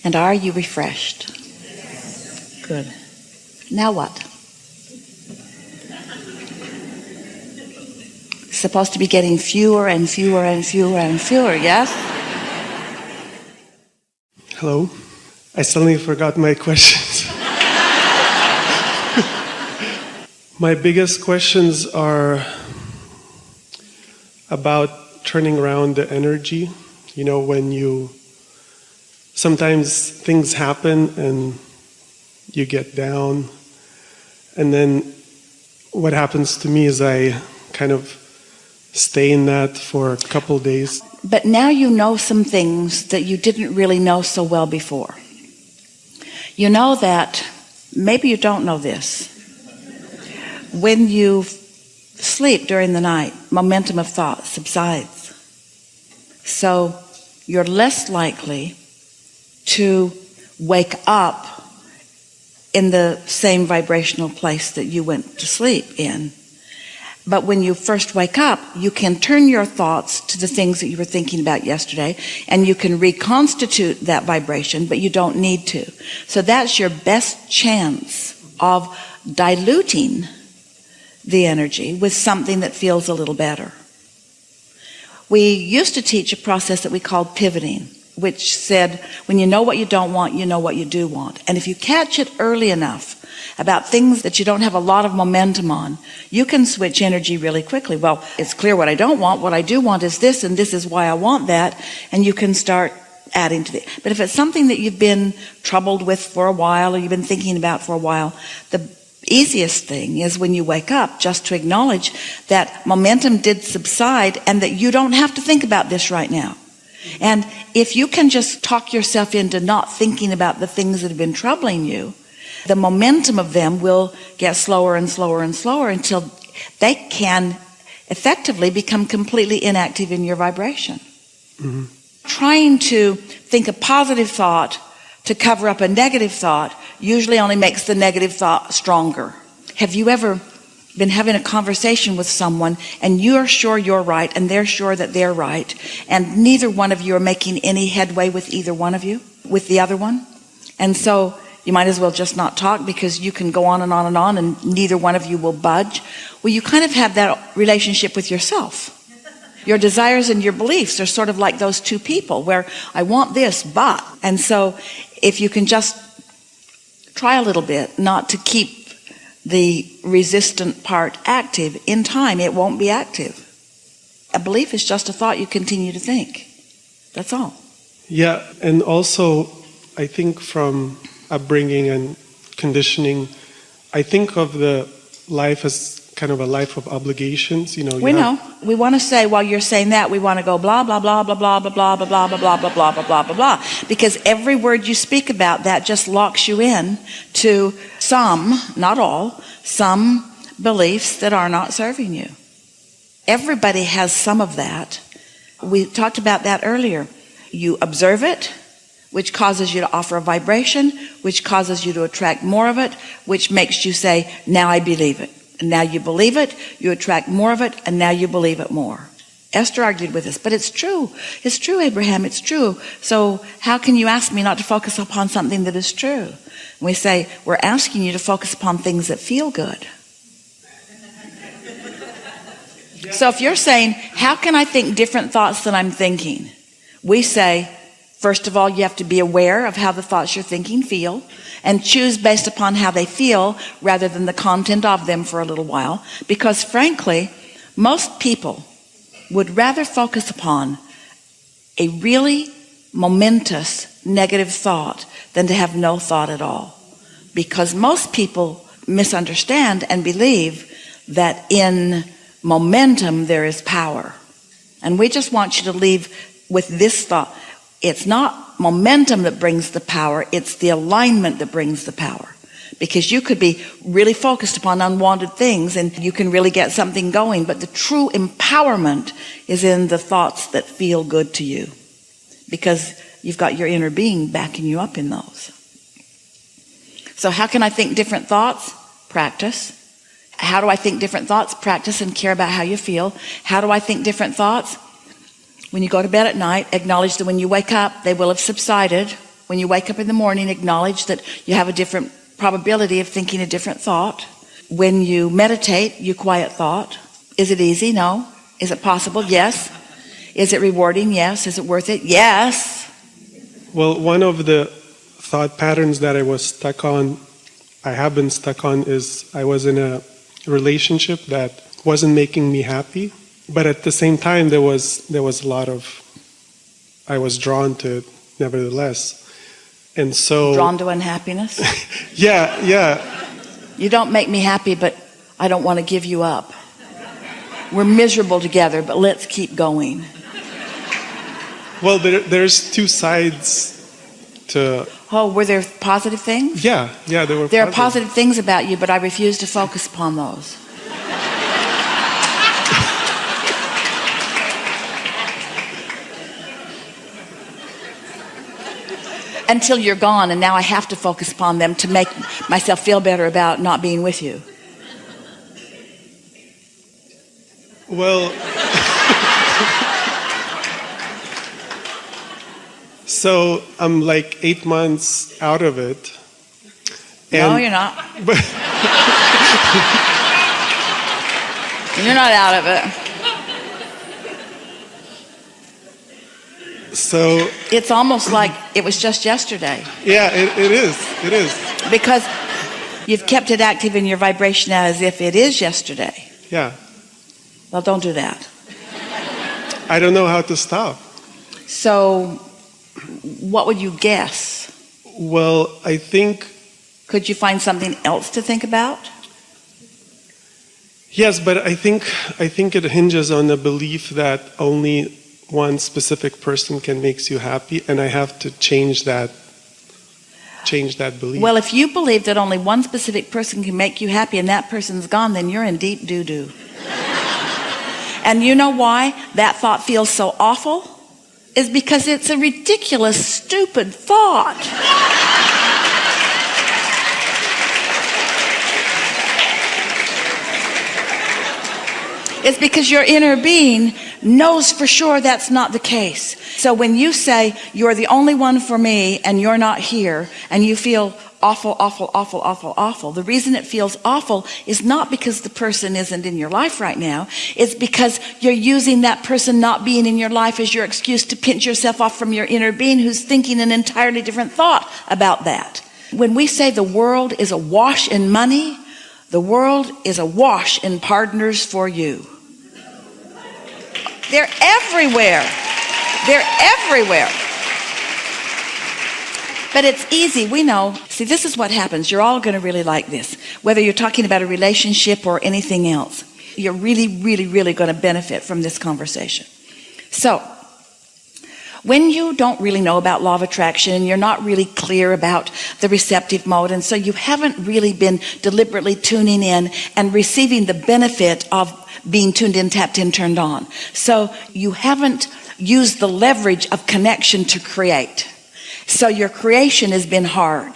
And are you refreshed? Good. Now what? Supposed to be getting fewer and fewer and fewer and fewer, yes? Hello. I suddenly forgot my questions. My biggest questions are about turning around the energy. You know, when sometimes things happen and you get down, and then what happens to me is I kind of stay in that for a couple days. But now you know some things that you didn't really know so well before. You know that, maybe you don't know this, when you sleep during the night, momentum of thought subsides. So you're less likely to wake up in the same vibrational place that you went to sleep in. But when you first wake up, you can turn your thoughts to the things that you were thinking about yesterday, and you can reconstitute that vibration, but you don't need to. So that's your best chance of diluting the energy with something that feels a little better. We used to teach a process that we called pivoting, which said, when you know what you don't want, you know what you do want. And if you catch it early enough about things that you don't have a lot of momentum on, you can switch energy really quickly. Well, it's clear what I don't want. What I do want is this, and this is why I want that. And you can start adding to it. But if it's something that you've been troubled with for a while, or you've been thinking about for a while, the easiest thing is when you wake up just to acknowledge that momentum did subside and that you don't have to think about this right now. And if you can just talk yourself into not thinking about the things that have been troubling you, the momentum of them will get slower and slower and slower until they can effectively become completely inactive in your vibration. Mm-hmm. Trying to think a positive thought to cover up a negative thought usually only makes the negative thought stronger. Have you ever been having a conversation with someone and you're sure you're right and they're sure that they're right, and neither one of you are making any headway with either one of you, with the other one? And so you might as well just not talk, because you can go on and on and on and neither one of you will budge. Well, you kind of have that relationship with yourself. Your desires and your beliefs are sort of like those two people where I want this, but. And so if you can just try a little bit not to keep the resistant part active, in time it won't be active. A belief is just a thought you continue to think. That's all. Yeah, and also I think from upbringing and conditioning, I think of the life as kind of a life of obligations. You know. We know. We want to say, while you're saying that, we want to go blah blah blah blah blah blah blah blah blah blah blah blah blah blah blah blah, because every word you speak about that just locks you in to some, not all, some beliefs that are not serving you. Everybody has some of that. We talked about that earlier. You observe it, which causes you to offer a vibration, which causes you to attract more of it, which makes you say, now I believe it. And now you believe it, you attract more of it, and now you believe it more. Esther argued with us, but it's true. It's true, Abraham, it's true. So how can you ask me not to focus upon something that is true? And we say, we're asking you to focus upon things that feel good. So if you're saying, how can I think different thoughts than I'm thinking? We say, first of all, you have to be aware of how the thoughts you're thinking feel, and choose based upon how they feel rather than the content of them for a little while. Because frankly, most people would rather focus upon a really momentous negative thought than to have no thought at all. Because most people misunderstand and believe that in momentum there is power. And we just want you to leave with this thought. It's not momentum that brings the power, it's the alignment that brings the power. Because you could be really focused upon unwanted things and you can really get something going, but the true empowerment is in the thoughts that feel good to you, because you've got your inner being backing you up in those. So how can I think different thoughts? Practice. How do I think different thoughts? Practice and care about how you feel. How do I think different thoughts? When you go to bed at night, acknowledge that when you wake up, they will have subsided. When you wake up in the morning, acknowledge that you have a different probability of thinking a different thought. When you meditate, you quiet thought. Is it easy? No. Is it possible? Yes. Is it rewarding? Yes. Is it worth it? Yes. Well, one of the thought patterns that I have been stuck on, is I was in a relationship that wasn't making me happy, but at the same time there was a lot of, I was drawn to it nevertheless. And so Drawn to unhappiness? yeah. You don't make me happy, but I don't want to give you up. We're miserable together, but let's keep going. Well, there's two sides to... Oh, were there positive things? Yeah, there were. There are positive things about you, but I refuse to focus upon those. Until you're gone, and now I have to focus upon them to make myself feel better about not being with you. Well, so I'm like 8 months out of it. No, you're not. You're not out of it. So it's almost like it was just yesterday. Yeah, it is. It is. Because you've kept it active in your vibration as if it is yesterday. Yeah. Well, don't do that. I don't know how to stop. So, what would you guess? Well, I think... Could you find something else to think about? Yes, but I think it hinges on the belief that only one specific person can make you happy, and I have to change that belief. Well, if you believe that only one specific person can make you happy and that person's gone, then you're in deep doo-doo. And you know why that thought feels so awful? Is because it's a ridiculous, stupid thought. It's because your inner being knows for sure that's not the case. So when you say you're the only one for me and you're not here, and you feel awful, awful, awful, awful, awful, the reason it feels awful is not because the person isn't in your life right now. It's because you're using that person not being in your life as your excuse to pinch yourself off from your inner being, who's thinking an entirely different thought about that. When we say the world is awash in money, the world is awash in partners for you. They're everywhere. They're everywhere. But it's easy, we know. See, this is what happens. You're all going to really like this. Whether you're talking about a relationship or anything else, you're really, really, really going to benefit from this conversation. So, when you don't really know about law of attraction and you're not really clear about the receptive mode, and so you haven't really been deliberately tuning in and receiving the benefit of being tuned in, tapped in, turned on. So you haven't used the leverage of connection to create. So your creation has been hard.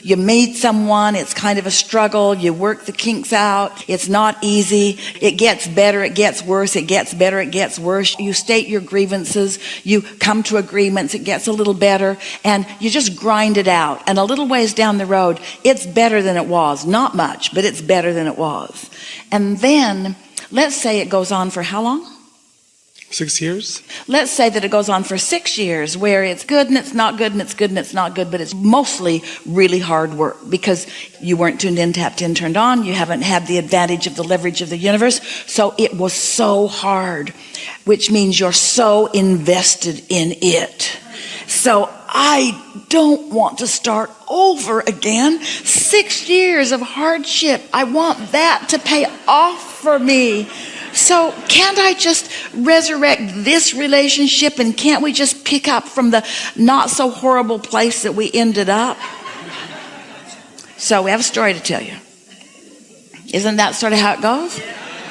You meet someone, it's kind of a struggle. You work the kinks out. It's not easy. It gets better, it gets worse. It gets better, it gets worse. You state your grievances. You come to agreements. It gets a little better. And you just grind it out. And a little ways down the road, it's better than it was. Not much, but it's better than it was. And then, let's say it goes on for how long? 6 years? Let's say that it goes on for 6 years, where it's good and it's not good and it's good and it's not good, but it's mostly really hard work because you weren't tuned in, tapped in, turned on. You haven't had the advantage of the leverage of the universe. So it was so hard, which means you're so invested in it. So I don't want to start over again. 6 years of hardship. I want that to pay off for me. So can't I just resurrect this relationship, and can't we just pick up from the not so horrible place that we ended up? So we have a story to tell you. Isn't that sort of how it goes?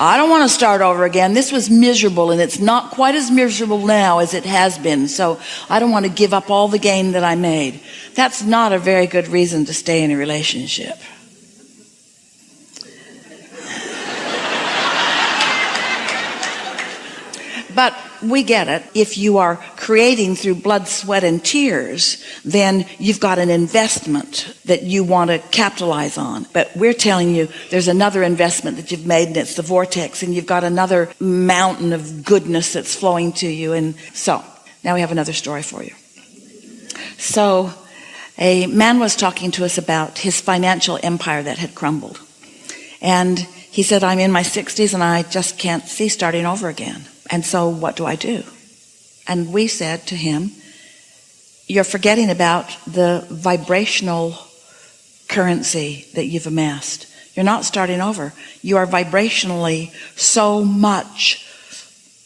I don't want to start over again. This was miserable, and it's not quite as miserable now as it has been. So I don't want to give up all the gain that I made. That's not a very good reason to stay in a relationship. But we get it. If you are creating through blood, sweat, and tears, then you've got an investment that you want to capitalize on. But we're telling you there's another investment that you've made, and it's the vortex, and you've got another mountain of goodness that's flowing to you. And so now we have another story for you. So a man was talking to us about his financial empire that had crumbled. And he said, I'm in my 60s and I just can't see starting over again. And so what do I do? And we said to him, you're forgetting about the vibrational currency that you've amassed. You're not starting over. You are vibrationally so much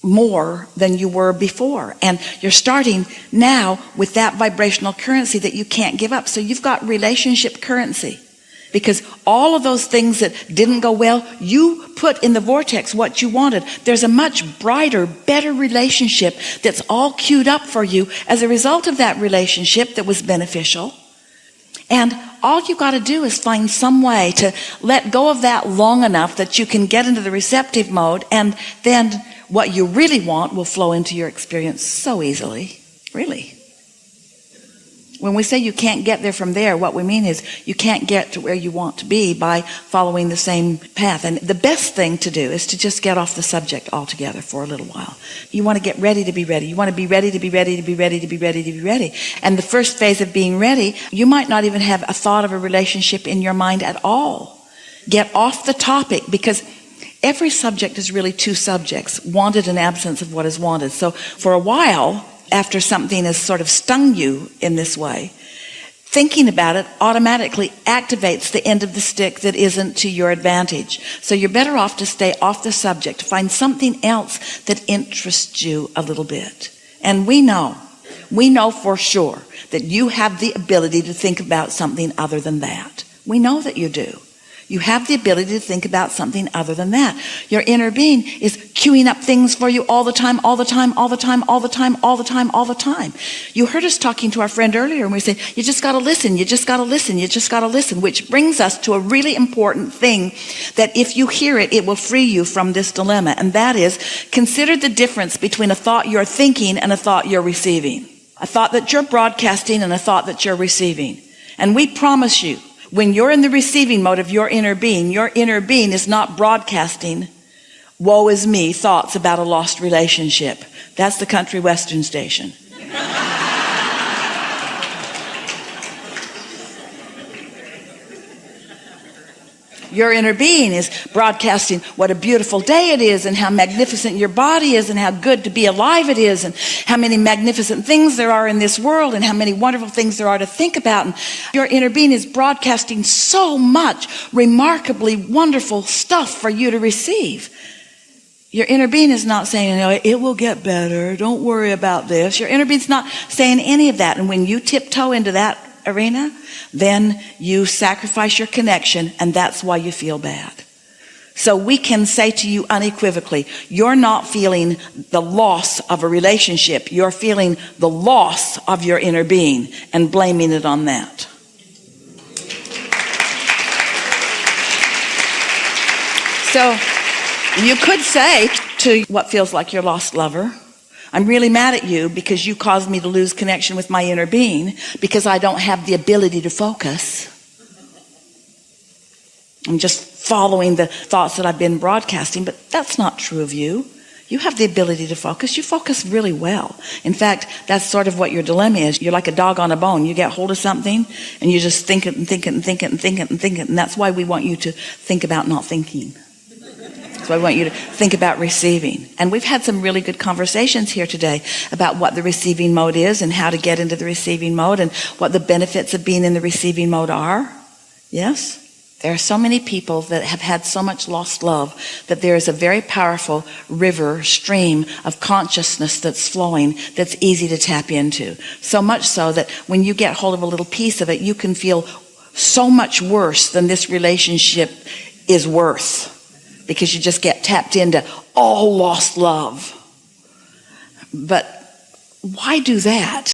more than you were before. And you're starting now with that vibrational currency that you can't give up. So you've got relationship currency. Because all of those things that didn't go well, you put in the vortex what you wanted. There's a much brighter, better relationship that's all queued up for you as a result of that relationship that was beneficial. And all you got to do is find some way to let go of that long enough that you can get into the receptive mode, and then what you really want will flow into your experience so easily. Really. When we say you can't get there from there, what we mean is you can't get to where you want to be by following the same path. And the best thing to do is to just get off the subject altogether for a little while. You want to get ready to be ready. You want to be ready to be ready to be ready to be ready to be ready. And the first phase of being ready, you might not even have a thought of a relationship in your mind at all. Get off the topic, because every subject is really two subjects, wanted and absence of what is wanted. So for a while, after something has sort of stung you in this way, thinking about it automatically activates the end of the stick that isn't to your advantage. So you're better off to stay off the subject, find something else that interests you a little bit. And we know for sure that you have the ability to think about something other than that. We know that you do. You have the ability to think about something other than that. Your inner being is queuing up things for you all the time, all the time, all the time, all the time, all the time, all the time. You heard us talking to our friend earlier, and we said, you just got to listen, you just got to listen, you just got to listen, which brings us to a really important thing that if you hear it, it will free you from this dilemma. And that is, consider the difference between a thought you're thinking and a thought you're receiving. A thought that you're broadcasting and a thought that you're receiving. And we promise you, when you're in the receiving mode of your inner being is not broadcasting woe is me thoughts about a lost relationship. That's the country western station. Your inner being is broadcasting what a beautiful day it is, and how magnificent your body is, and how good to be alive it is, and how many magnificent things there are in this world, and how many wonderful things there are to think about. And your inner being is broadcasting so much remarkably wonderful stuff for you to receive. Your inner being is not saying, it will get better, don't worry about this. Your inner being's not saying any of that. And when you tiptoe into that arena, then you sacrifice your connection, and that's why you feel bad. So we can say to you unequivocally, you're not feeling the loss of a relationship, you're feeling the loss of your inner being and blaming it on that. So you could say to what feels like your lost lover, I'm really mad at you because you caused me to lose connection with my inner being because I don't have the ability to focus. I'm just following the thoughts that I've been broadcasting, but that's not true of you. You have the ability to focus. You focus really well. In fact, that's sort of what your dilemma is. You're like a dog on a bone. You get hold of something and you just think it and think it and think it and think it and think it. And that's why we want you to think about not thinking. So I want you to think about receiving. And we've had some really good conversations here today about what the receiving mode is and how to get into the receiving mode and what the benefits of being in the receiving mode are. Yes? There are so many people that have had so much lost love that there is a very powerful river, stream of consciousness that's flowing that's easy to tap into. So much so that when you get hold of a little piece of it, you can feel so much worse than this relationship is worth. Because you just get tapped into all lost love. But why do that?